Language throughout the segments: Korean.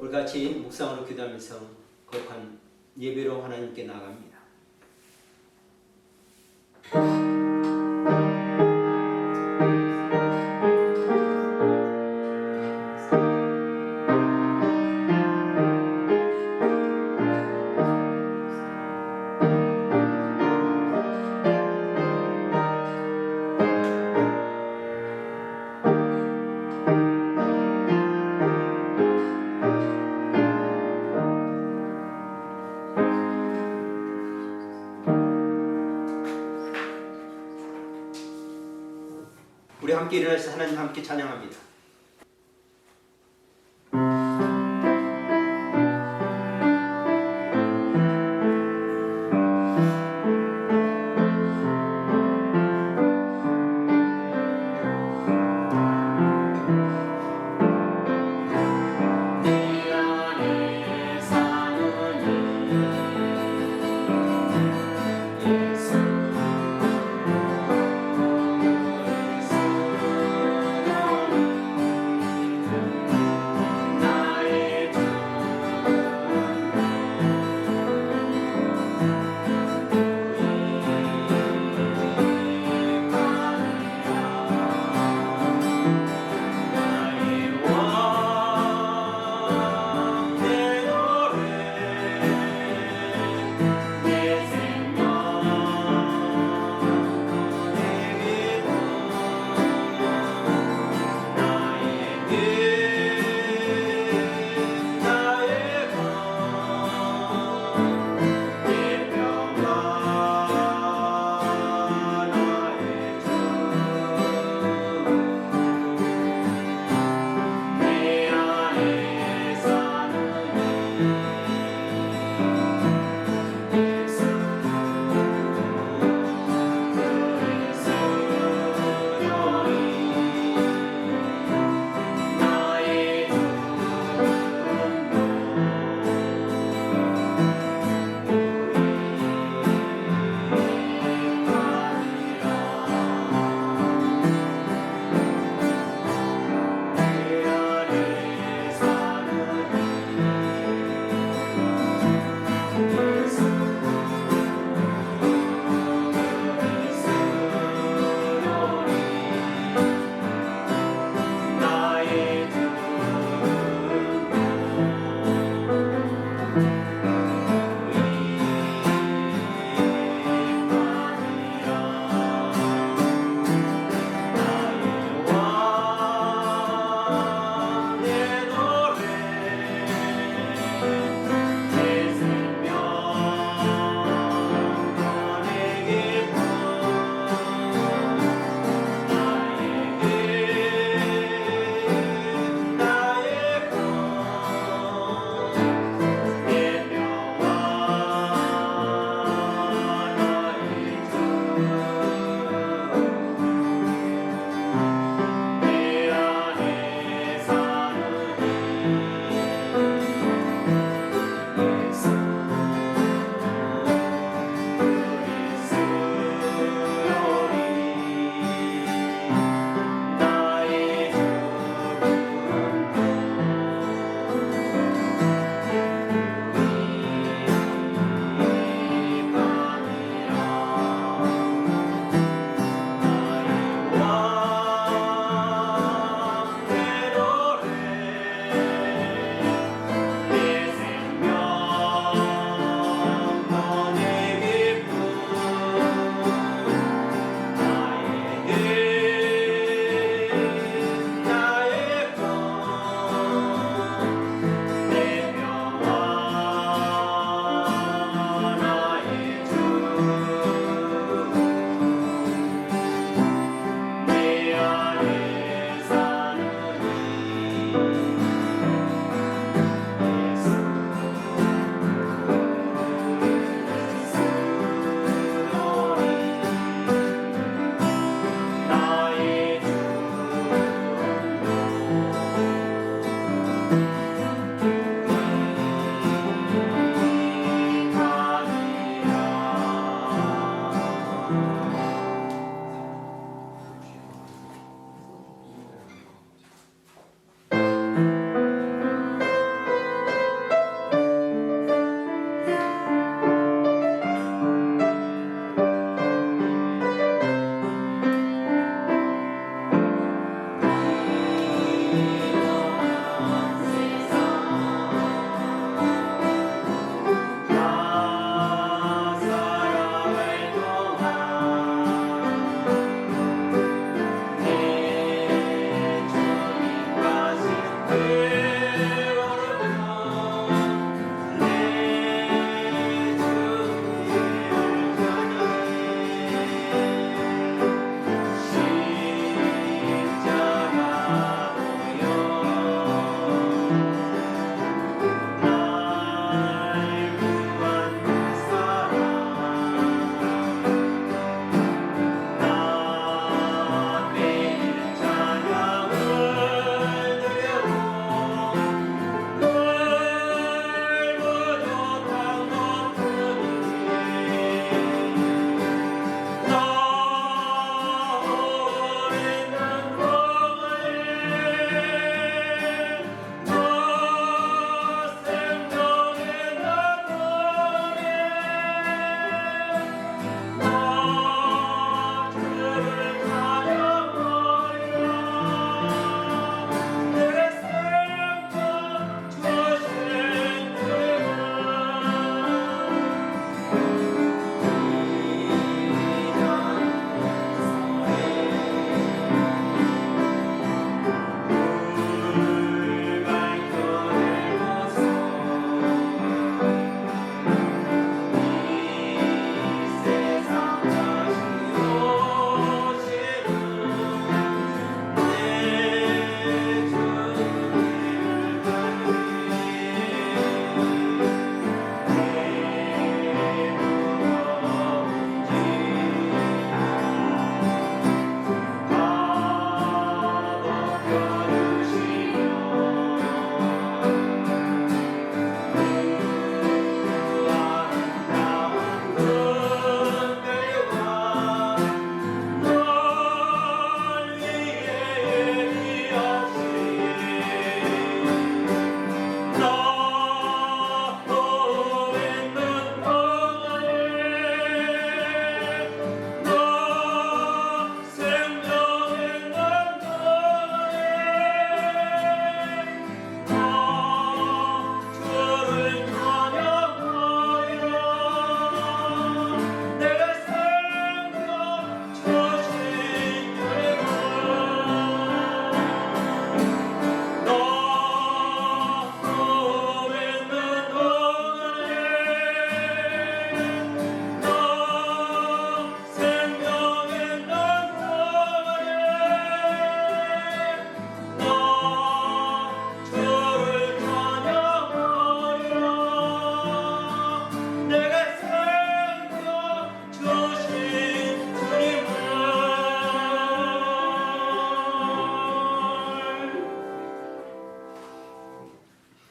우리 같이 묵상으로 기도하면서 거룩한 예배로 하나님께 나아갑니다. 우리 함께 일어나서 하나님 함께 찬양합니다.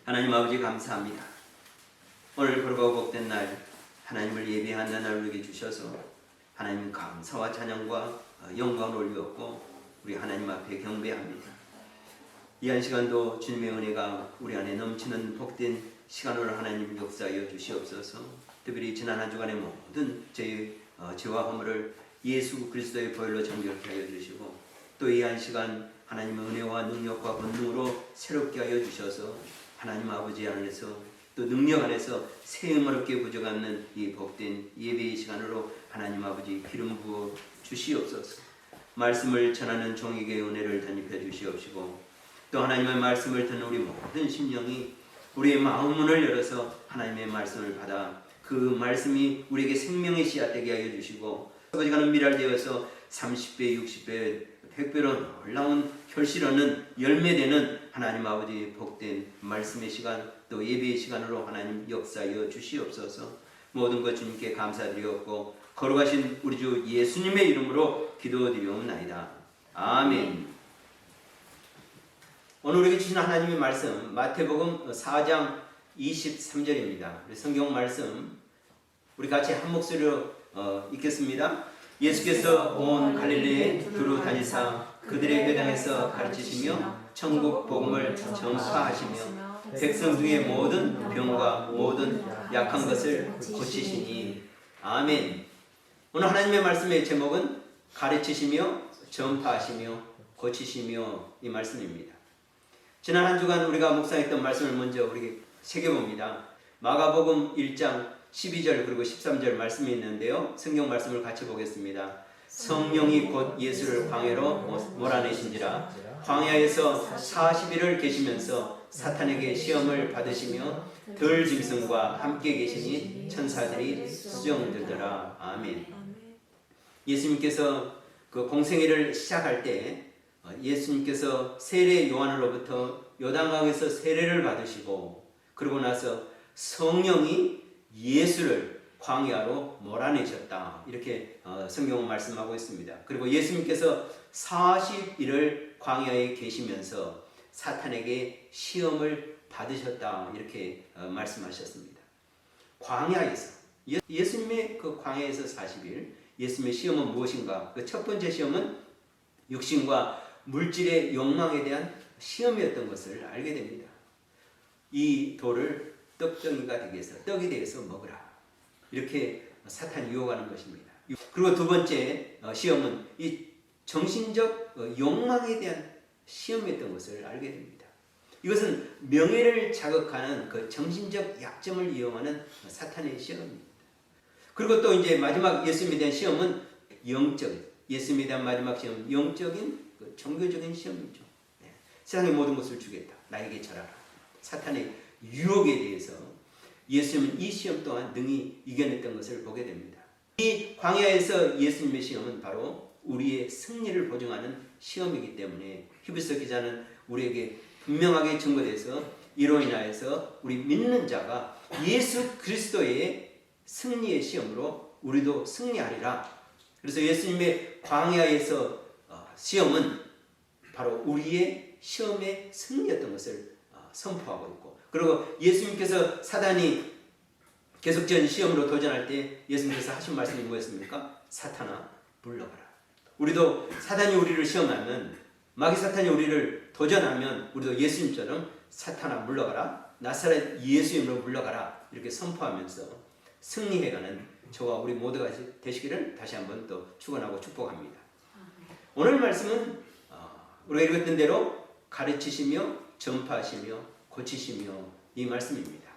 하나님 아버지 감사합니다. 오늘 거룩하고 복된 날 하나님을 예배하는 날 우리에게 주셔서 하나님 감사와 찬양과 영광을 올리었고 우리 하나님 앞에 경배합니다. 이 한 시간도 주님의 은혜가 우리 안에 넘치는 복된 시간으로 하나님 역사하여 주시옵소서. 특별히 지난 한 주간의 모든 저희 죄와 허물을 예수 그리스도의 보혈로 정결케 하여 주시고 또 이 한 시간 하나님의 은혜와 능력과 권능으로 새롭게 하여 주셔서 하나님 아버지 안에서 또 능력 안에서 세음어렵게 부족하는 이 복된 예배의 시간으로 하나님 아버지 기름 부어 주시옵소서. 말씀을 전하는 종에게 은혜를 덧입혀 주시옵시고 또 하나님의 말씀을 듣는 우리 모든 심령이 우리의 마음 문을 열어서 하나님의 말씀을 받아 그 말씀이 우리에게 생명의 씨앗 되게 하여 주시고 아버지가는 미랄되어서 30배, 60배, 100배로 놀라운 결실 얻는 열매되는 하나님 아버지 복된 말씀의 시간 또 예배의 시간으로 하나님 역사하여 주시옵소서. 모든 것 주님께 감사드리옵고 거룩하신 우리 주 예수님의 이름으로 기도드리옵나이다. 아멘. 오늘 우리에게 주신 하나님의 말씀 마태복음 4장 23절입니다. 우리 성경 말씀 우리 같이 한 목소리로 읽겠습니다. 예수께서 온 갈릴리에 두루 다니사 그들의 회당에서 가르치시며 천국 복음을 전파하시며 백성 중의 모든 병과 모든 약한 것을 고치시니. 아멘. 오늘 하나님의 말씀의 제목은 가르치시며 전파하시며 고치시며 이 말씀입니다. 지난 한 주간 우리가 묵상했던 말씀을 먼저 우리에게 새겨봅니다. 마가복음 1장 12절 그리고 13절 말씀이 있는데요. 성경 말씀을 같이 보겠습니다. 성령이 곧 예수를 광야로 몰아내신지라 광야에서 40일을 계시면서 사탄에게 시험을 받으시며 덜 짐승과 함께 계시니 천사들이 수종들더라. 아멘. 예수님께서 그 공생애를 시작할 때 예수님께서 세례 요한으로부터 요단강에서 세례를 받으시고 그러고 나서 성령이 예수를 광야로 몰아내셨다. 이렇게 성경은 말씀하고 있습니다. 그리고 예수님께서 40일을 광야에 계시면서 사탄에게 시험을 받으셨다. 이렇게 말씀하셨습니다. 광야에서 예수님의 그 광야에서 40일 예수님의 시험은 무엇인가? 그 첫 번째 시험은 육신과 물질의 욕망에 대한 시험이었던 것을 알게 됩니다. 이 돌을 떡덩이가 되게 해서 떡이 되어서 먹으라. 이렇게 사탄이 유혹하는 것입니다. 그리고 두 번째 시험은 이 정신적 욕망에 대한 시험이었던 것을 알게 됩니다. 이것은 명예를 자극하는 그 정신적 약점을 이용하는 사탄의 시험입니다. 그리고 또 이제 마지막 예수님에 대한 시험은 영적인, 예수님에 대한 마지막 시험은 영적인 그 종교적인 시험이죠. 네. 세상의 모든 것을 주겠다. 나에게 절하라. 사탄의 유혹에 대해서 예수님은 이 시험 또한 능히 이겨냈던 것을 보게 됩니다. 이 광야에서 예수님의 시험은 바로 우리의 승리를 보증하는 시험이기 때문에 히브리서 기자는 우리에게 분명하게 증거돼서 이로 인하여서 우리 믿는 자가 예수 그리스도의 승리의 시험으로 우리도 승리하리라. 그래서 예수님의 광야에서 시험은 바로 우리의 시험의 승리였던 것을 선포하고 있고 그리고 예수님께서 사단이 계속적인 시험으로 도전할 때 예수님께서 하신 말씀이 뭐였습니까? 사탄아 물러가라. 우리도 사단이 우리를 시험하면 마귀 사탄이 우리를 도전하면 우리도 예수님처럼 사탄아 물러가라. 나사렛 예수 이름으로 물러가라. 이렇게 선포하면서 승리해가는 저와 우리 모두가 되시기를 다시 한번 또 축원하고 축복합니다. 오늘 말씀은 우리가 읽었던 대로 가르치시며 전파하시며 고치시며 이 말씀입니다.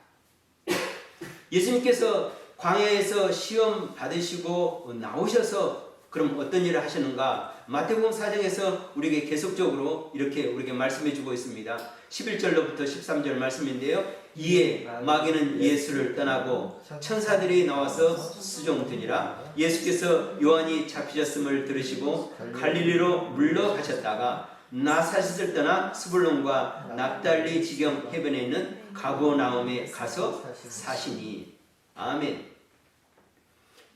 예수님께서 광야에서 시험 받으시고 나오셔서 그럼 어떤 일을 하시는가? 마태복음 4장에서 우리에게 계속적으로 이렇게 우리에게 말씀해 주고 있습니다. 11절로부터 13절 말씀인데요. 이에 마귀는 예수를 떠나고 천사들이 나와서 수종드니라. 예수께서 요한이 잡히셨음을 들으시고 갈릴리로 물러가셨다가 나사렛을 떠나 스불론과 납달리 지경 해변에 있는 가버나움에 가서 사시니. 아멘.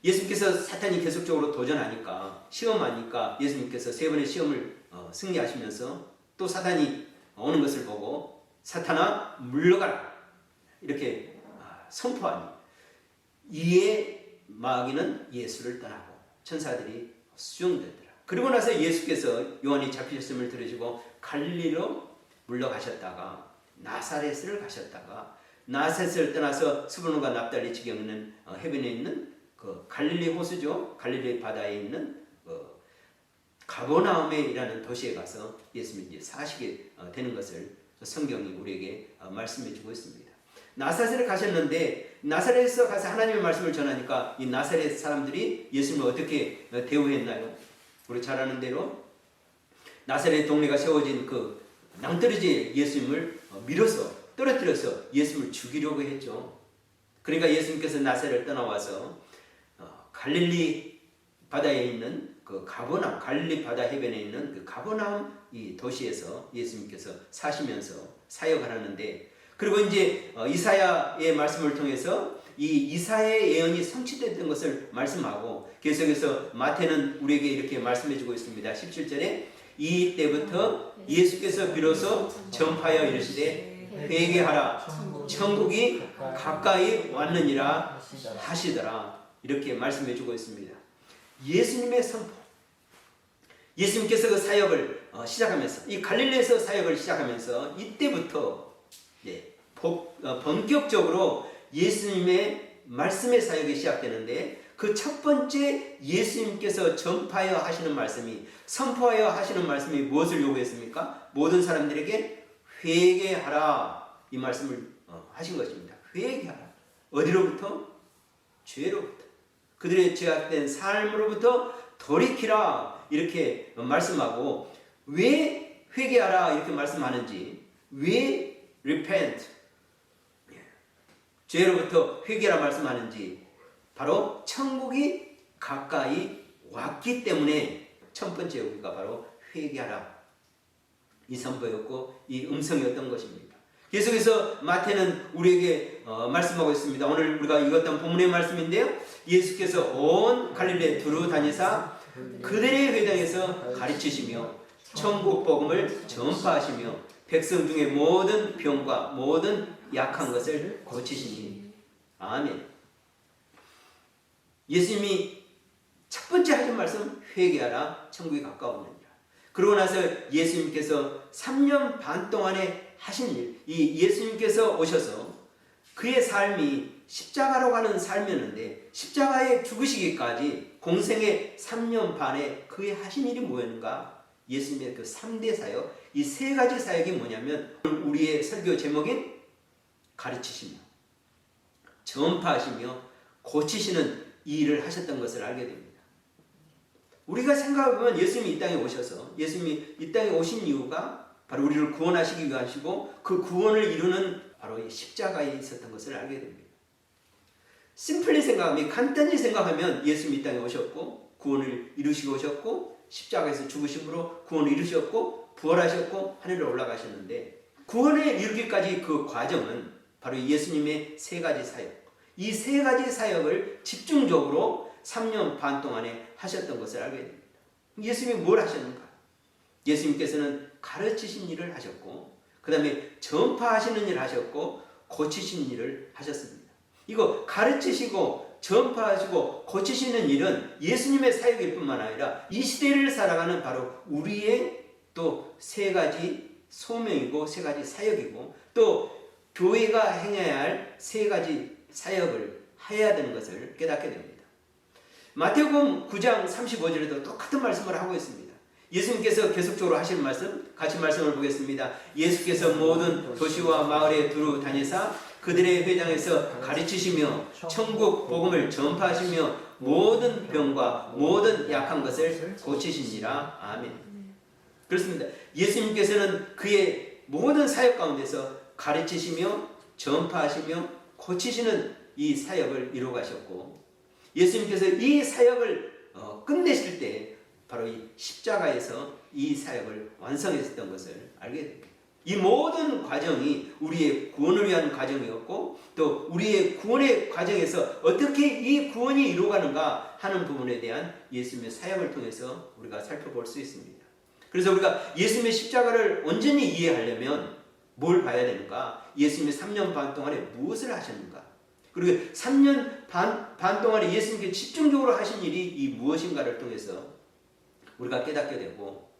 예수님께서 사탄이 계속적으로 도전하니까 시험하니까 예수님께서 세 번의 시험을 승리하시면서 또 사탄이 오는 것을 보고 사탄아 물러가라 이렇게 선포하니 이에 마귀는 예수를 떠나고 천사들이 수용되더라. 그리고 나서 예수께서 요한이 잡히셨음을 들으시고 갈릴리로 물러가셨다가 나사렛을 가셨다가 나사렛을 떠나서 스불론과 납달리 지경에 있는 해변에 있는 그 갈릴리 호수죠. 갈릴리 바다에 있는 가버나움이라는 도시에 가서 예수님이 이제 사시게 되는 것을 성경이 우리에게 말씀해 주고 있습니다. 나사렛에 가셨는데 나사렛에서 가서 하나님의 말씀을 전하니까 이 나사렛 사람들이 예수님을 어떻게 대우했나요? 우리 잘 아는 대로 나사렛 동네가 세워진 그 낭떠러지에 예수님을 밀어서 떨어뜨려서 예수님을 죽이려고 했죠. 그러니까 예수님께서 나사렛을 떠나와서 갈릴리 바다에 있는 그 가버나움, 갈릴리 바다 해변에 있는 그 가버나움 이 도시에서 예수님께서 사시면서 사역을 하는데, 그리고 이제 이사야의 말씀을 통해서 이 이사야의 예언이 성취됐던 것을 말씀하고, 계속해서 마태는 우리에게 이렇게 말씀해주고 있습니다. 17절에 이때부터 예수께서 비로소 전파하여 이르시되 회개하라 천국이 가까이 왔느니라 하시더라, 이렇게 말씀해주고 있습니다. 예수님의 선포, 예수님께서 그 사역을 시작하면서, 이 갈릴리에서 사역을 시작하면서 이때부터 본격적으로 예수님의 말씀의 사역이 시작되는데, 그 첫 번째 예수님께서 전파하여 하시는 말씀이, 선포하여 하시는 말씀이 무엇을 요구했습니까? 모든 사람들에게 회개하라, 이 말씀을 하신 것입니다. 회개하라. 어디로부터? 죄로부터. 그들의 죄악된 삶으로부터 돌이키라, 이렇게 말씀하고, 왜 회개하라 이렇게 말씀하는지, 왜 repent, 죄로부터 회개하라 말씀하는지, 바로 천국이 가까이 왔기 때문에 첫 번째 요구가 바로 회개하라, 이 선포였고 이 음성이었던 것입니다. 계속해서 마태는 우리에게 말씀하고 있습니다. 오늘 우리가 읽었던 본문의 말씀인데요, 예수께서 온 갈릴리에 두루 다니사 그들의 회당에서 가르치시며 천국 복음을 전파하시며 백성 중에 모든 병과 모든 약한 것을 고치시니. 아멘. 예수님이 첫 번째 하신 말씀, 회개하라 천국이 가까웠느니라. 그러고 나서 예수님께서 3년 반 동안에 하신 일, 이 예수님께서 오셔서 그의 삶이 십자가로 가는 삶이었는데, 십자가에 죽으시기까지 공생의 3년 반에 그의 하신 일이 뭐였는가? 예수님의 그 3대 사역, 이 세 가지 사역이 뭐냐면, 우리의 설교 제목인 가르치시며 전파하시며 고치시는 이 일을 하셨던 것을 알게 됩니다. 우리가 생각해보면 예수님이 이 땅에 오셔서, 예수님이 이 땅에 오신 이유가 바로 우리를 구원하시기 위하시고, 그 구원을 이루는 바로 이 십자가에 있었던 것을 알게 됩니다. 심플리 생각하면, 간단히 생각하면 예수님이 이 땅에 오셨고 구원을 이루시고 오셨고, 십자가에서 죽으심으로 구원을 이루셨고 부활하셨고 하늘로 올라가셨는데, 구원을 이루기까지 그 과정은 바로 예수님의 세 가지 사역, 이 세 가지 사역을 집중적으로 3년 반 동안에 하셨던 것을 알게 됩니다. 예수님이 뭘 하셨는가? 예수님께서는 가르치신 일을 하셨고, 그 다음에 전파하시는 일을 하셨고, 고치신 일을 하셨습니다. 이거 가르치시고 전파하시고 고치시는 일은 예수님의 사역일 뿐만 아니라 이 시대를 살아가는 바로 우리의 또 세 가지 소명이고 세 가지 사역이고, 또 교회가 행해야 할 세 가지 사역을 해야 되는 것을 깨닫게 됩니다. 마태복음 9장 35절에도 똑같은 말씀을 하고 있습니다. 예수님께서 계속적으로 하시는 말씀, 같이 말씀을 보겠습니다. 예수께서 모든 도시와 마을에 두루 다니사 그들의 회당에서 가르치시며 천국 복음을 전파하시며 모든 병과 모든 약한 것을 고치시니라. 아멘. 그렇습니다. 예수님께서는 그의 모든 사역 가운데서 가르치시며 전파하시며 고치시는 이 사역을 이루어 가셨고, 예수님께서 이 사역을 끝내실 때 바로 이 십자가에서 이 사역을 완성했었던 것을 알게 됩니다. 이 모든 과정이 우리의 구원을 위한 과정이었고, 또 우리의 구원의 과정에서 어떻게 이 구원이 이루어가는가 하는 부분에 대한 예수님의 사역을 통해서 우리가 살펴볼 수 있습니다. 그래서 우리가 예수님의 십자가를 온전히 이해하려면 뭘 봐야 되는가? 예수님이 3년 반 동안에 무엇을 하셨는가? 그리고 3년 반 동안에 예수님께 집중적으로 하신 일이 이 무엇인가를 통해서 우리가 깨닫게 되고,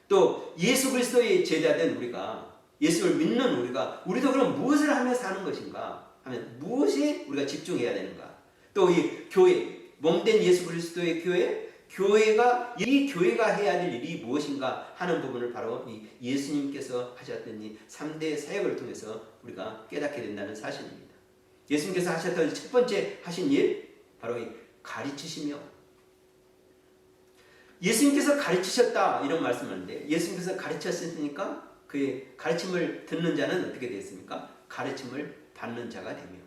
또 예수 그리스도의 제자된 우리가, 예수를 믿는 우리도 그럼 무엇을 하며 사는 것인가 하면 무엇에 우리가 집중해야 되는가? 또 이 교회, 몸된 예수 그리스도의 교회가 이 교회가 해야 될 일이 무엇인가 하는 부분을 바로 이 예수님께서 하셨던 이 3대 사역을 통해서 우리가 깨닫게 된다는 사실입니다. 예수님께서 하셨던 첫 번째 하신 일, 바로 이 가르치시며, 예수님께서 가르치셨다 이런 말씀을 하는데, 예수님께서 가르쳤으니까 그의 가르침을 듣는 자는 어떻게 되었습니까? 가르침을 받는 자가 되며,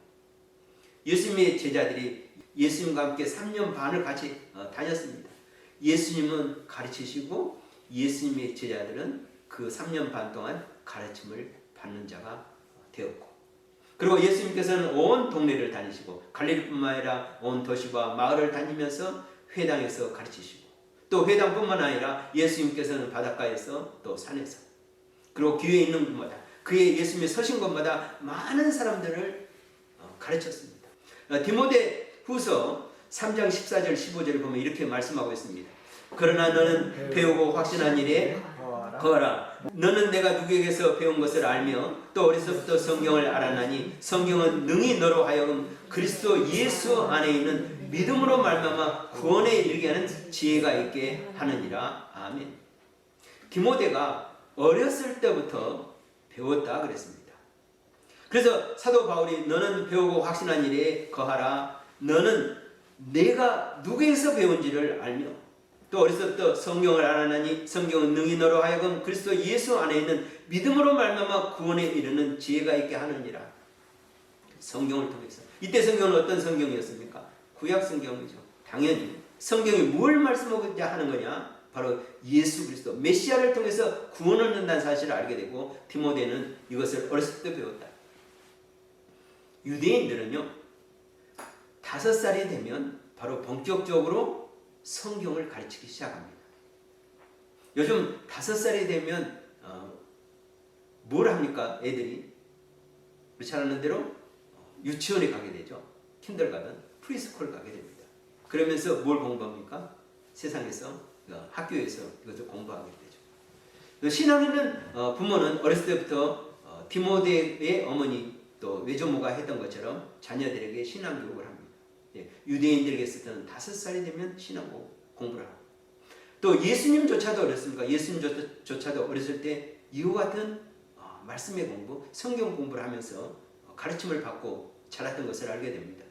예수님의 제자들이 예수님과 함께 3년 반을 같이 다녔습니다. 예수님은 가르치시고 예수님의 제자들은 그 3년 반 동안 가르침을 받는 자가 되었고, 그리고 예수님께서는 온 동네를 다니시고 갈릴리뿐만 아니라 온 도시와 마을을 다니면서 회당에서 가르치시고, 또 회당뿐만 아니라 예수님께서는 바닷가에서 또 산에서, 그리고 기회에 있는 곳마다, 그의 예수님이 서신 곳마다 많은 사람들을 가르쳤습니다. 디모데 후서 3장 14절 15절을 보면 이렇게 말씀하고 있습니다. 그러나 너는 배우고 확신한 일에 거하라. 너는 내가 누구에게서 배운 것을 알며 또 어려서부터 성경을 알아나니 성경은 능히 너로 하여금 그리스도 예수 안에 있는 믿음으로 말미암아 구원에 이르게 하는 지혜가 있게 하느니라. 아멘. 디모데가 어렸을 때부터 배웠다 그랬습니다. 그래서 사도 바울이 너는 배우고 확신한 일에 거하라. 너는 내가 누구에게서 배운지를 알며 또 어려서부터 성경을 알아나니 성경은 능히 너로 하여금 그리스도 예수 안에 있는 믿음으로 말미암아 구원에 이르는 지혜가 있게 하느니라. 성경을 통해서. 이때 성경은 어떤 성경이었습니까? 구약 성경이죠. 당연히 성경이 뭘 말씀하고자 하는 거냐? 바로 예수 그리스도 메시아를 통해서 구원을 얻는다는 사실을 알게 되고, 디모데는 이것을 어렸을 때 배웠다. 유대인들은요 5살이 되면 바로 본격적으로 성경을 가르치기 시작합니다. 요즘 5살이 되면 뭘 합니까? 애들이 우리 잘 아는 대로 유치원에 가게 되죠. 킨들가든 프리스쿨 가게 됩니다. 그러면서 뭘 공부합니까? 세상에서 학교에서 이것을 공부하게 되죠. 신앙에는 부모는 어렸을 때부터 디모데의 어머니 또 외조모가 했던 것처럼 자녀들에게 신앙 교육을 합니다. 유대인들에게 있었던 5살이 되면 신앙 공부를 하고, 또 예수님조차도 어렸습니까? 예수님조차도 어렸을 때 이와 같은 말씀의 공부, 성경 공부를 하면서 가르침을 받고 자랐던 것을 알게 됩니다.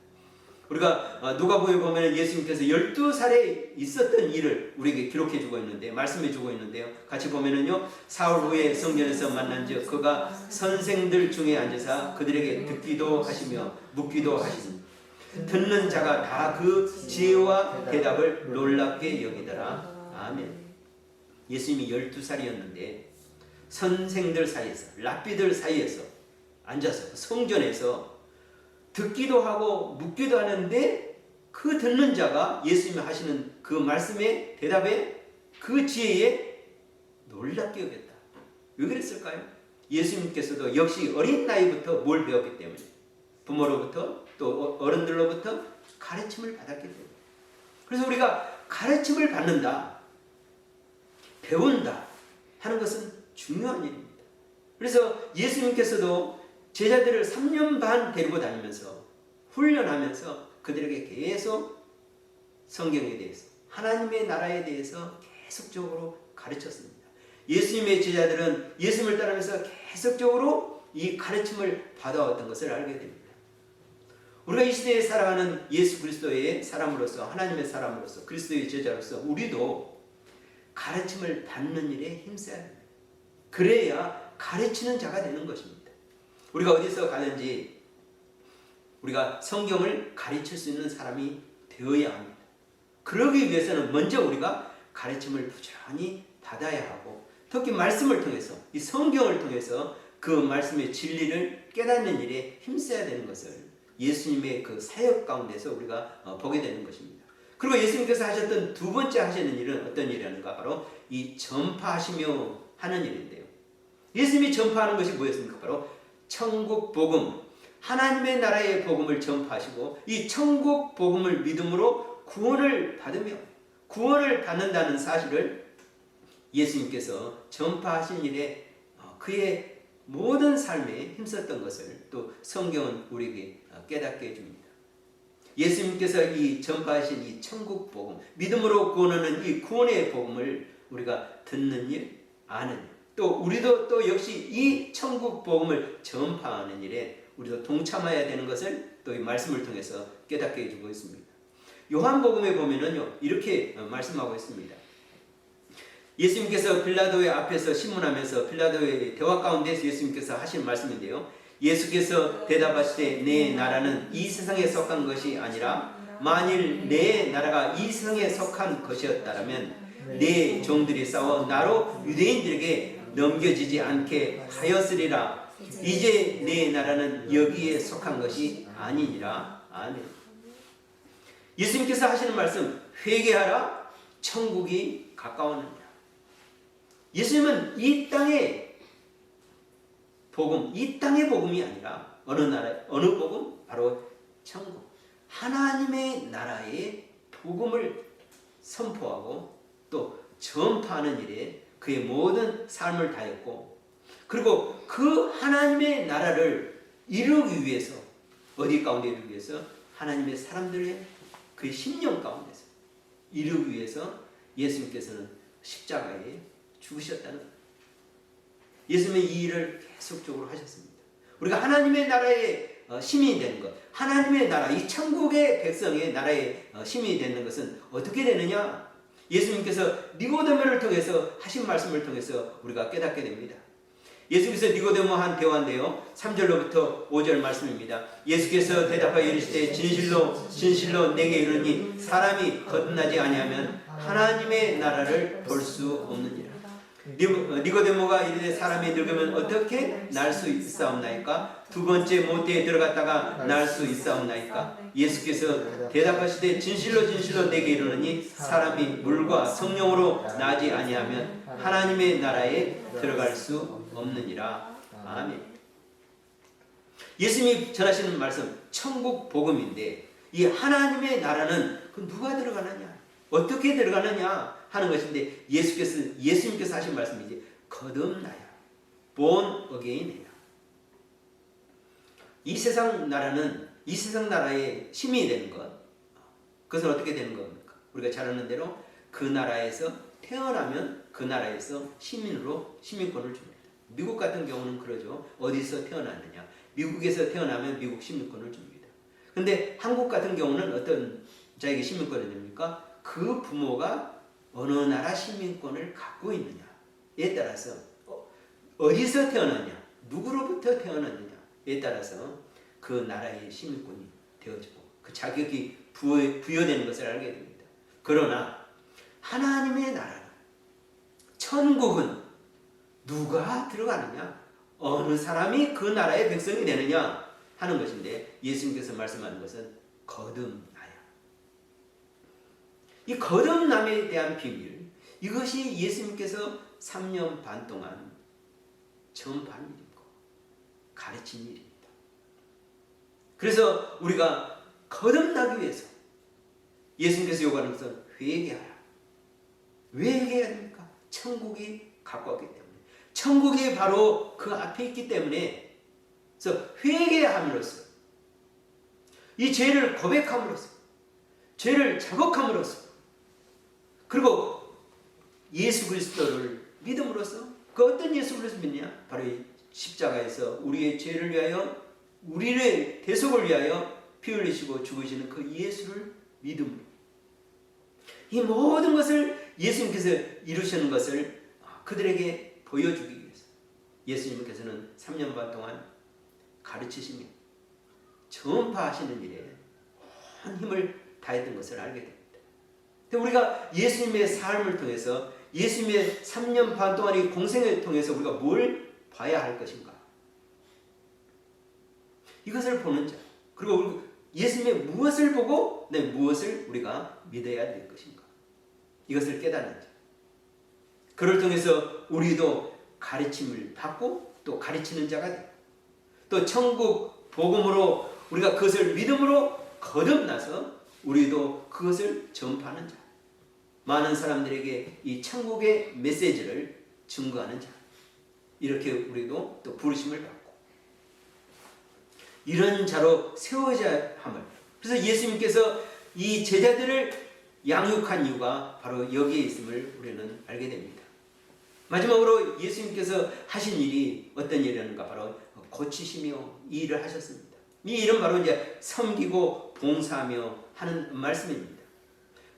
우리가 누가복음에 보면 예수님께서 12살에 있었던 일을 우리에게 기록해 주고 있는데, 말씀해 주고 있는데요. 같이 보면은요, 사흘 후에 성전에서 만난즉 그가 선생들 중에 앉으사 그들에게 듣기도 하시며 묻기도 하시니 듣는 자가 다 그 지혜와 대답을 놀랍게 여기더라. 아멘. 예수님이 12살이었는데 선생들 사이에서, 랍비들 사이에서 앉아서 성전에서 듣기도 하고 묻기도 하는데, 그 듣는 자가 예수님이 하시는 그 말씀의 대답에, 그 지혜에 놀랍게 여겼다. 왜 그랬을까요? 예수님께서도 역시 어린 나이부터 뭘 배웠기 때문에, 부모로부터 또 어른들로부터 가르침을 받았기 때문에. 그래서 우리가 가르침을 받는다, 배운다 하는 것은 중요한 일입니다. 그래서 예수님께서도 제자들을 3년 반 데리고 다니면서 훈련하면서 그들에게 계속 성경에 대해서, 하나님의 나라에 대해서 계속적으로 가르쳤습니다. 예수님의 제자들은 예수님을 따르면서 계속적으로 이 가르침을 받아왔던 것을 알게 됩니다. 우리가 이 시대에 살아가는 예수 그리스도의 사람으로서, 하나님의 사람으로서, 그리스도의 제자로서 우리도 가르침을 받는 일에 힘써야 합니다. 그래야 가르치는 자가 되는 것입니다. 우리가 어디서 가든지 우리가 성경을 가르칠 수 있는 사람이 되어야 합니다. 그러기 위해서는 먼저 우리가 가르침을 부지런히 받아야 하고, 특히 말씀을 통해서, 이 성경을 통해서 그 말씀의 진리를 깨닫는 일에 힘써야 되는 것을 예수님의 그 사역 가운데서 우리가 보게 되는 것입니다. 그리고 예수님께서 하셨던 두 번째 하시는 일은 어떤 일이라는가? 바로 이 전파하시며 하는 일인데요. 예수님이 전파하는 것이 뭐였습니까? 바로 천국 복음, 하나님의 나라의 복음을 전파하시고 이 천국 복음을 믿음으로 구원을 받으며 구원을 받는다는 사실을 예수님께서 전파하신 일에 그의 모든 삶에 힘썼던 것을 또 성경은 우리에게 깨닫게 해줍니다. 예수님께서 이 전파하신 이 천국 복음, 믿음으로 구원하는 이 구원의 복음을 우리가 듣는 일, 아는 일, 또 우리도 또 역시 이 천국 복음을 전파하는 일에 우리도 동참해야 되는 것을 또 이 말씀을 통해서 깨닫게 해주고 있습니다. 요한복음에 보면은요 이렇게 말씀하고 있습니다. 예수님께서 빌라도의 앞에서 신문하면서 빌라도의 대화 가운데서 예수님께서 하신 말씀인데요. 예수께서 대답하시되 내 나라는 이 세상에 속한 것이 아니라 만일 내 나라가 이 세상에 속한 것이었다면 내 종들이 싸워 나로 유대인들에게 넘겨지지 않게 하였으리라. 이제 내 나라는 여기에 속한 것이 아니니라. 아멘. 예수님께서 하시는 말씀, 회개하라, 천국이 가까웠느니라. 예수님은 이 땅의 복음, 이 땅의 복음이 아니라 어느 나라, 어느 복음? 바로 천국, 하나님의 나라의 복음을 선포하고 또 전파하는 일에 그의 모든 삶을 다했고, 그리고 그 하나님의 나라를 이루기 위해서 어디 가운데 이루기 위해서? 하나님의 사람들의 그 심령 가운데서 이루기 위해서 예수님께서는 십자가에 죽으셨다는 것. 예수님은 이 일을 계속적으로 하셨습니다. 우리가 하나님의 나라의 시민이 되는 것, 하나님의 나라, 이 천국의 백성의 나라의 시민이 되는 것은 어떻게 되느냐? 예수님께서 니고데모를 통해서 하신 말씀을 통해서 우리가 깨닫게 됩니다. 예수께서 니고데모한 대화인데요, 3절로부터 5절 말씀입니다. 예수께서 대답하여 이르시되 진실로 진실로 내게 이르니 사람이 거듭나지 아니하면 하나님의 나라를 볼 수 없느니라. 니고데모가 이르되 사람이 늙으면 어떻게 날 수 있사옵나이까? 두 번째 모태에 들어갔다가 날 수 있사옵나이까? 예수께서 대답하시되 진실로 진실로 내게 이르노니 사람이 물과 성령으로 나지 아니하면 하나님의 나라에 들어갈 수 없느니라. 아멘. 예수님이 전하시는 말씀 천국 복음인데 이 하나님의 나라는 그 누가 들어가느냐, 어떻게 들어가느냐 하는 것인데 예수님께서 하신 말씀이지 거듭나야, born again이야. 이 세상 나라는 이 세상 나라의 시민이 되는 것, 그것은 어떻게 되는 겁니까? 우리가 잘 아는 대로 그 나라에서 태어나면 그 나라에서 시민으로 시민권을 줍니다. 미국 같은 경우는 그러죠. 어디서 태어났느냐, 미국에서 태어나면 미국 시민권을 줍니다. 근데 한국 같은 경우는 어떤 자에게 시민권을 줍니까? 그 부모가 어느 나라 시민권을 갖고 있느냐에 따라서 어디서 태어났냐, 누구로부터 태어났느냐에 따라서 그 나라의 시민권이 되어지고 그 자격이 부여되는 것을 알게 됩니다. 그러나 하나님의 나라는, 천국은 누가 들어가느냐, 어느 사람이 그 나라의 백성이 되느냐 하는 것인데 예수님께서 말씀하는 것은 거듭나야. 이 거듭남에 대한 비밀, 이것이 예수님께서 3년 반 동안 전파한 일이고 가르친 일입니다. 그래서 우리가 거듭나기 위해서 예수님께서 요구하는 것은 회개하라. 왜 회개해야 됩니까? 천국이 가까웠기 때문에, 천국이 바로 그 앞에 있기 때문에, 그래서 회개함으로써, 이 죄를 고백함으로써, 죄를 자복함으로써, 그리고 예수 그리스도를 믿음으로써, 그 어떤 예수 그리스도 믿냐? 바로 이 십자가에서 우리의 죄를 위하여, 우리의 대속을 위하여 피 흘리시고 죽으시는 그 예수를 믿음으로, 이 모든 것을 예수님께서 이루시는 것을 그들에게 보여주기 위해서 예수님께서는 3년 반 동안 가르치시며 전파하시는 일에 온 힘을 다했던 것을 알게 됩니다. 우리가 예수님의 삶을 통해서, 예수님의 3년 반 동안의 공생을 통해서 우리가 뭘 봐야 할 것인가? 이것을 보는 자, 그리고 예수님의 무엇을 보고 무엇을 우리가 믿어야 될 것인가? 이것을 깨닫는 자. 그를 통해서 우리도 가르침을 받고 또 가르치는 자가 되고 또 천국 복음으로 우리가 그것을 믿음으로 거듭나서 우리도 그것을 전파하는 자, 많은 사람들에게 이 천국의 메시지를 증거하는 자, 이렇게 우리도 또 부르심을 받고 이런 자로 세워져야 함을. 그래서 예수님께서 이 제자들을 양육한 이유가 바로 여기에 있음을 우리는 알게 됩니다. 마지막으로 예수님께서 하신 일이 어떤 일이었는가? 바로 고치시며 이 일을 하셨습니다. 이 일은 바로 이제 섬기고 봉사하며 하는 말씀입니다.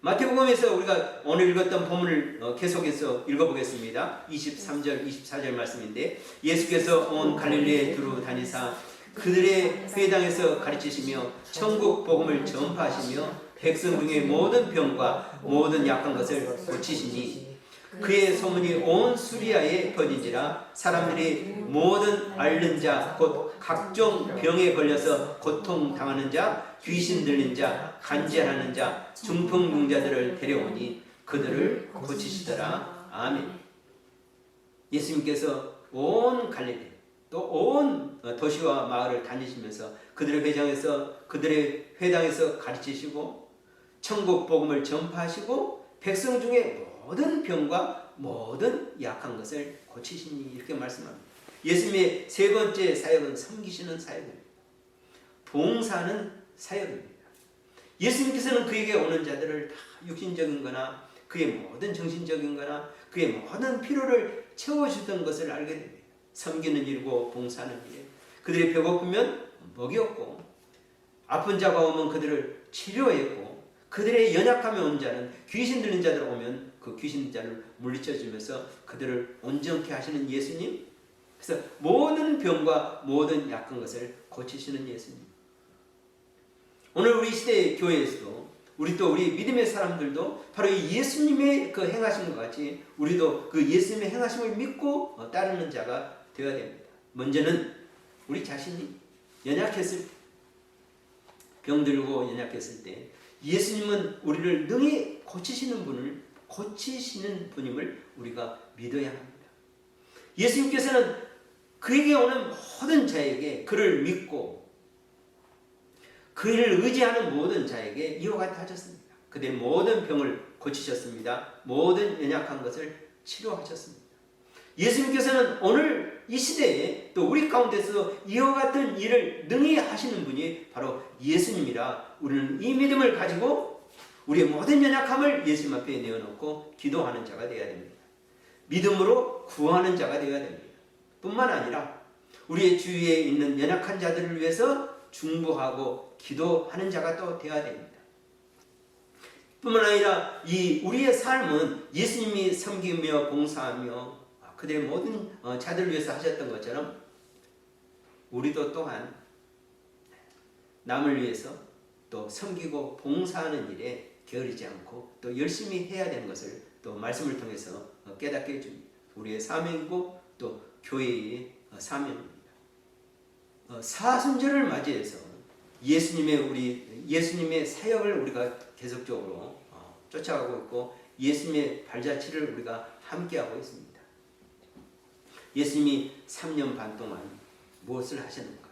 마태복음에서 우리가 오늘 읽었던 본문을 계속해서 읽어보겠습니다. 23절, 24절 말씀인데 예수께서 온 갈릴리에 두루 다니사 그들의 회당에서 가르치시며 천국 복음을 전파하시며 백성 중에 모든 병과 모든 약한 것을 고치시니 그의 소문이 온 수리아에 퍼진지라 사람들이 모든 앓는 자 곧 각종 병에 걸려서 고통당하는 자 귀신 들린 자 간질하는 자 중풍병자들을 데려오니 그들을 고치시더라. 아멘. 예수님께서 온 갈릴리 또 온 도시와 마을을 다니시면서 그들의 회당에서 가르치시고 천국 복음을 전파하시고 백성 중에 모든 병과 모든 약한 것을 고치시니 이렇게 말씀합니다. 예수님의 세 번째 사역은 섬기시는 사역입니다. 봉사하는 사역입니다. 예수님께서는 그에게 오는 자들을 다 육신적인 거나 그의 모든 정신적인 거나 그의 모든 필요를 채워주던 것을 알게 됩니다. 섬기는 일이고 봉사하는 일. 그들이 배고프면 먹였고 아픈 자가 오면 그들을 치료했고 그들의 연약함에 온 자는 귀신 들린 자들 오면 그 귀신 자를 물리쳐주면서 그들을 온전케 하시는 예수님. 그래서 모든 병과 모든 약한 것을 고치시는 예수님. 오늘 우리 시대의 교회에서도 우리 믿음의 사람들도 바로 이 예수님의 그 행하신 것 같이 우리도 그 예수님의 행하심을 믿고 따르는 자가 되어야 됩니다. 먼저는 우리 자신이 연약했을 때, 병들고 연약했을 때 예수님은 우리를 능히 고치시는 분임을 우리가 믿어야 합니다. 예수님께서는 그에게 오는 모든 자에게 그를 믿고 그를 의지하는 모든 자에게 이와 같이 하셨습니다. 그들의 모든 병을 고치셨습니다. 모든 연약한 것을 치료하셨습니다. 예수님께서는 오늘 이 시대에 또 우리 가운데서 이와 같은 일을 능히 하시는 분이 바로 예수님이라 우리는 이 믿음을 가지고 우리의 모든 연약함을 예수님 앞에 내어놓고 기도하는 자가 되어야 됩니다. 믿음으로 구하는 자가 되어야 됩니다. 뿐만 아니라 우리의 주위에 있는 연약한 자들을 위해서 중보하고 기도하는 자가 또 되어야 됩니다. 뿐만 아니라 우리의 삶은 예수님이 섬기며 봉사하며 그들의 모든 자들을 위해서 하셨던 것처럼 우리도 또한 남을 위해서 또 섬기고 봉사하는 일에 게으르지 않고 또 열심히 해야 되는 것을 또 말씀을 통해서 깨닫게 해줍니다. 우리의 사명이고 또 교회의 사명입니다. 사순절을 맞이해서 예수님의 사역을 우리가 계속적으로 쫓아가고 있고 예수님의 발자취를 우리가 함께하고 있습니다. 예수님이 3년 반 동안 무엇을 하셨는가?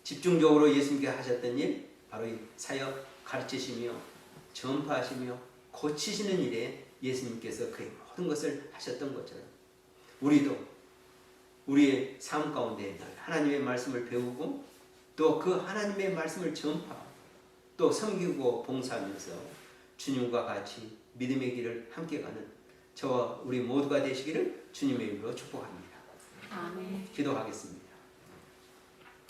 집중적으로 예수님께 하셨던 일, 바로 이 사역, 가르치시며 전파하시며 고치시는 일에 예수님께서 그의 모든 것을 하셨던 것처럼 우리도 우리의 삶 가운데 하나님의 말씀을 배우고 또 그 하나님의 말씀을 전파하고 또 섬기고 봉사하면서 주님과 같이 믿음의 길을 함께 가는 저와 우리 모두가 되시기를 주님의 이름으로 축복합니다. 아멘. 기도하겠습니다.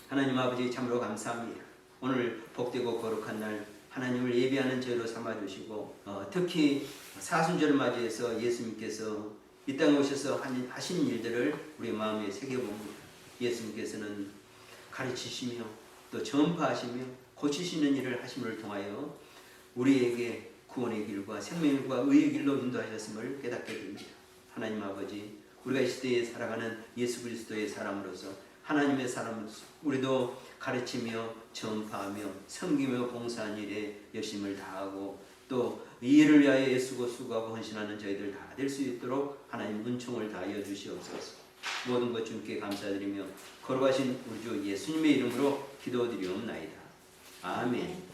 하나님 아버지 참으로 감사합니다. 오늘 복되고 거룩한 날 하나님을 예배하는 저희로 삼아주시고 특히 사순절을 맞이해서 예수님께서 이 땅에 오셔서 하신 일들을 우리 마음에 새겨봅니다. 예수님께서는 가르치시며 또 전파하시며 고치시는 일을 하심을 통하여 우리에게 구원의 길과 생명의 길과 의의 길로 인도하셨음을 깨닫게 됩니다. 하나님 아버지, 우리가 이 시대에 살아가는 예수 그리스도의 사람으로서 하나님의 사람으로서 우리도 가르치며 전파하며 섬기며 봉사한 일에 열심을 다하고 또 이 일을 위하여 애쓰고 수고하고 헌신하는 저희들 다 될 수 있도록 하나님 은총을 다하여 주시옵소서. 모든 것 주님께 감사드리며 걸어가신 우리 주 예수님의 이름으로 기도드리옵나이다. 아멘.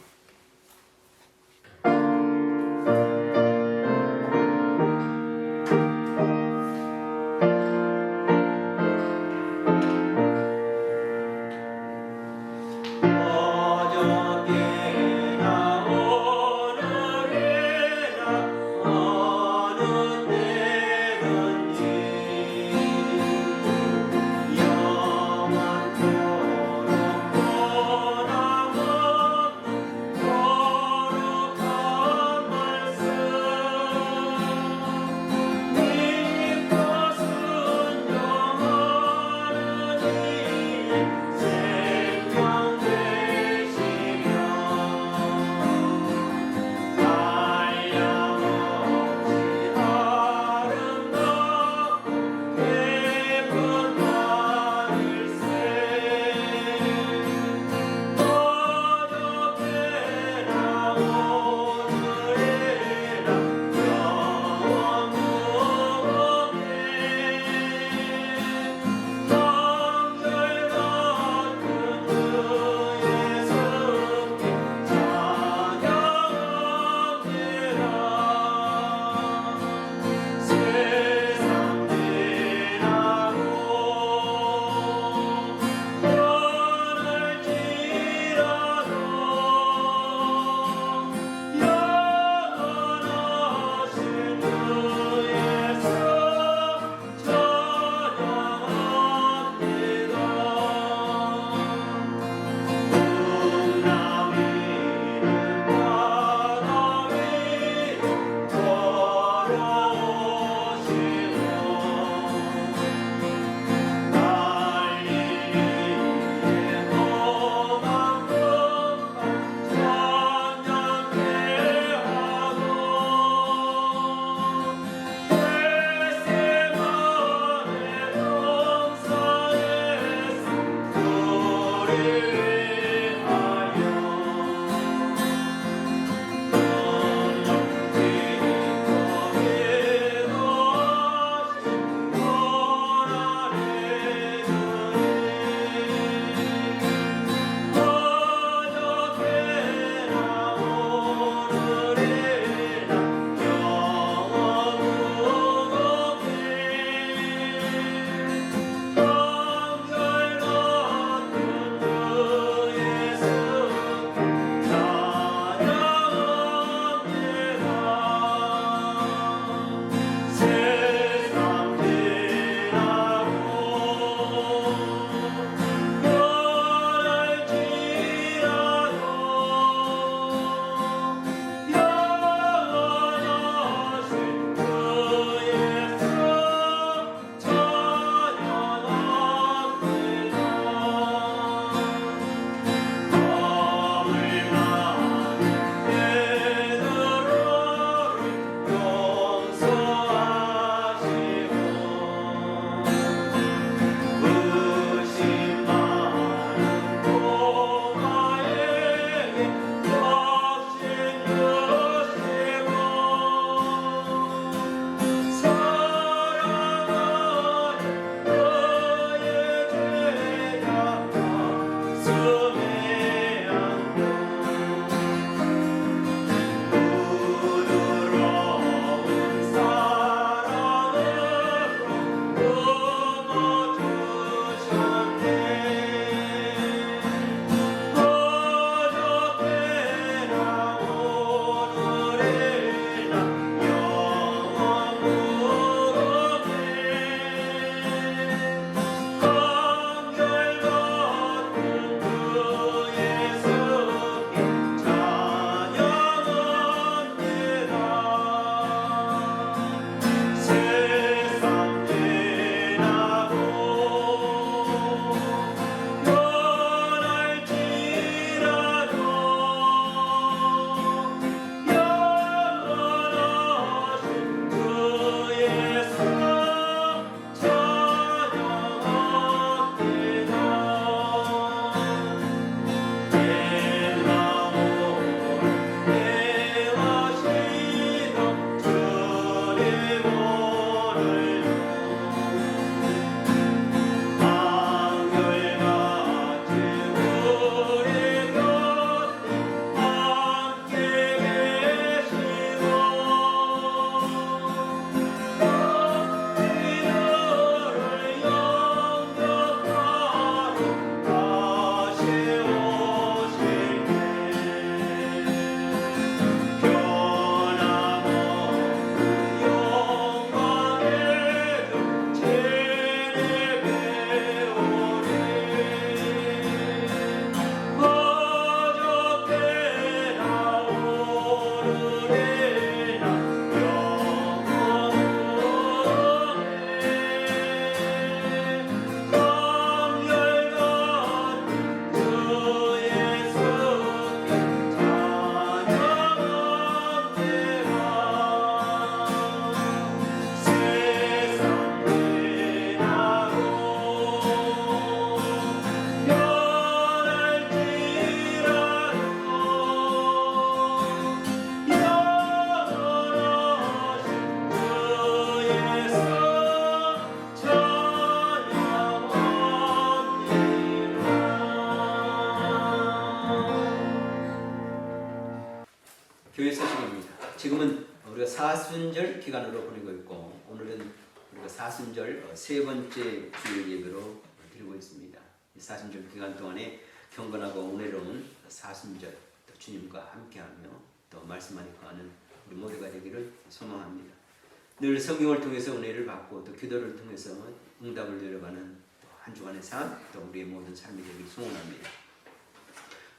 지금은 우리가 사순절 기간으로 보내고 있고 오늘은 우리가 사순절 세 번째 주일 예배로 드리고 있습니다. 이 사순절 기간 동안에 경건하고 은혜로운 사순절 또 주님과 함께하며 또 말씀 안에 거하는 우리 모두가 되기를 소망합니다. 늘 성경을 통해서 은혜를 받고 또 기도를 통해서 응답을 내려가는 한 주간의 삶, 또 우리의 모든 삶이 되기를 소원합니다.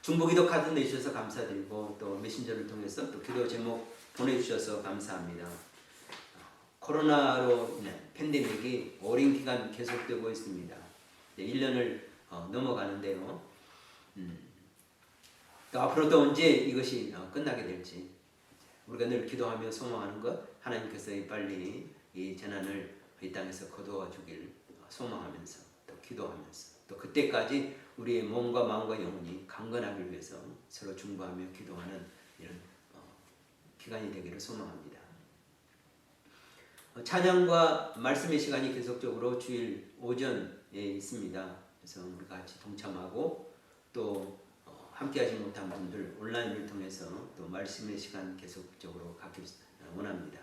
중보기도 카드 내주셔서 감사드리고 또 메신저를 통해서 또 기도 제목 보내주셔서 감사합니다. 코로나로 인한 팬데믹이 오랜 기간 계속되고 있습니다. 1년을 넘어가는데요. 또 앞으로도 언제 이것이 끝나게 될지 우리가 늘 기도하며 소망하는 것, 하나님께서 빨리 이 재난을 이 땅에서 거두어 주길 소망하면서 또 기도하면서 또 그때까지 우리의 몸과 마음과 영혼이 강건하기 위해서 서로 중보하며 기도하는 이런 기간이 되기를 소망합니다. 찬양과 말씀의 시간이 계속적으로 주일 오전에 있습니다. 그래서 우리 같이 동참하고 또 함께하지 못한 분들 온라인을 통해서 또 말씀의 시간 계속적으로 갖기 원합니다.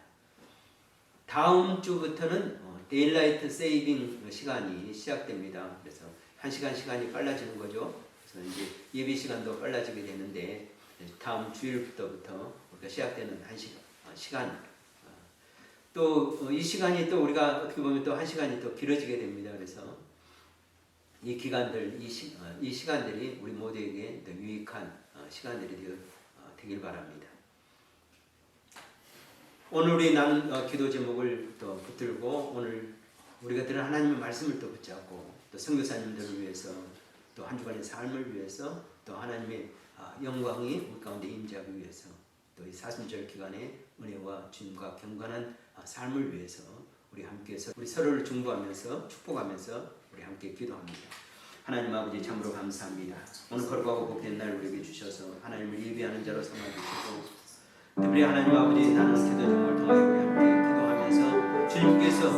다음 주부터는 데일라이트 세이빙 시간이 시작됩니다. 그래서 1시간 시간이 빨라지는 거죠. 그래서 이제 예배 시간도 빨라지게 되는데 다음 주일부터부터 우리가 시작되는 시간 또 이 시간이 또 우리가 어떻게 보면 또 1시간이 또 길어지게 됩니다. 그래서 이 기간들, 이 시간들이 우리 모두에게 더 유익한 시간들이 되길 바랍니다. 오늘 우리 나눈 기도 제목을 또 붙들고 오늘 우리가 들은 하나님의 말씀을 또 붙잡고 또 선교사님들을 위해서 또 한 주간의 삶을 위해서 또 하나님의 영광이 우리 가운데 임재하기 위해서 또 이 사순절 기간의 은혜와 주님과 경건한 삶을 위해서 우리 함께해서 우리 서로를 중보하면서 축복하면서 우리 함께 기도합니다. 하나님 아버지 참으로 감사합니다. 오늘 거룩하고 복된 날 우리에게 주셔서 하나님을 예비하는 자로 삼아주시고 특별히 하나님 아버지 나는 기도 제목을 통하여 우리 함께 기도하면서 주님께서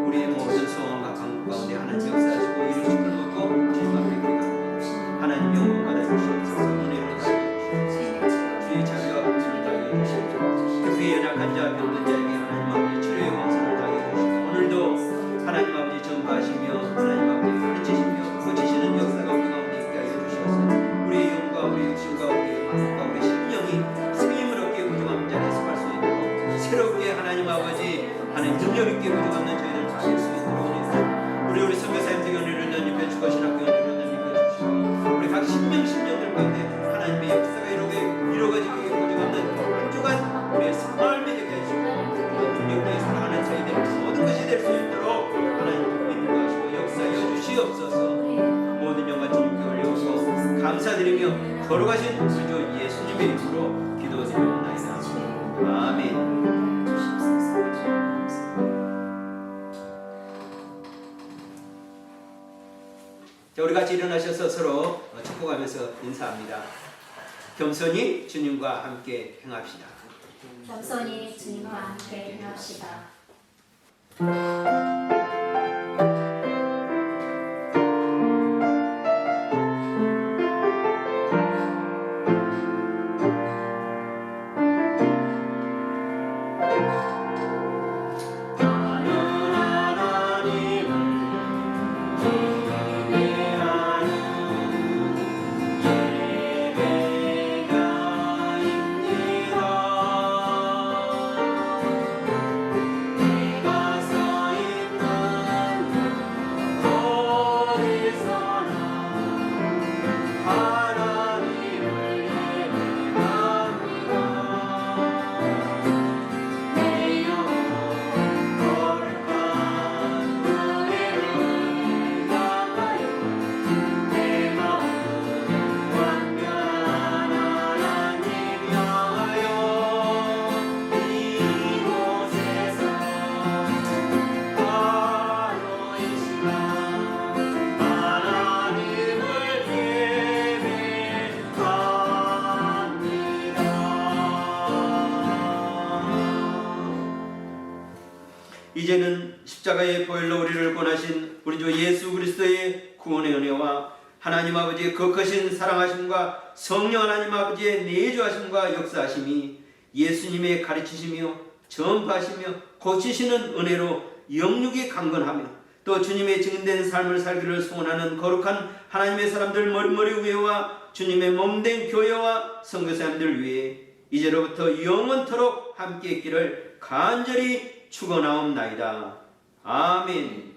우리의 모든 소원과 간구 가운데 하나님 역사하시고 이루시길 얻고 주님 앞에 기도합니다. 하나님 영광 받아주시옵소서. 은혜로 다주시옵소서. 주의 자비와 공선을 다하여 주시옵소서. 특히 연약한 자 병든 자에게 하나님 아버지 치료의 공선을 다하여 주시고 오늘도 하나님 아버지 전파하시며 하나님 아버지 가르치시며 고치시는 역사가 우리 가운데 있게 하여 주셔서 우리의 영과 우리의 육신과 우리의 마음과 우리의 심령이 생명을 얻게 구정하는 자리에 속할 수 있도록 새롭게 하나님 아버지 하나님 능력 있게 구정하는 저희들 다 될 수 있도록 우리 선교사님들 은혜를 던집해 주시고 은혜를 던집해 주시고 우리 각 심령들 가운데 하나님의 역사가 이루어지게 구정하는 한 주간 우리의 삶이 되게 해주시고 능력 있게 살아가는 저희들 모든 것이 될 수 있도록 하나님 인도하시고 역사여 주시옵소서. 모든 영광 주님께 올려오고 감사드리며 거룩하신 우리 주 예수님의 이름으로 기도드리옵나이다. 아멘. 자, 우리 같이 일어나셔서 서로 축복하면서 인사합니다. 겸손히 주님과 함께 행합시다. 겸손히 주님과 함께 행합시다. 이제는 십자가의 보혈로 우리를 구원하신 우리 주 예수 그리스도의 구원의 은혜와 하나님 아버지의 거크신 사랑하심과 성령 하나님 아버지의 내주하심과 역사하심이 예수님의 가르치시며 전파하시며 고치시는 은혜로 영육이 강건하며 또 주님의 증인된 삶을 살기를 소원하는 거룩한 하나님의 사람들 머리머리 위에와 주님의 몸된 교회와 선교사님들 위해 이제로부터 영원토록 함께 있기를 간절히 축원하옵나이다. 아멘.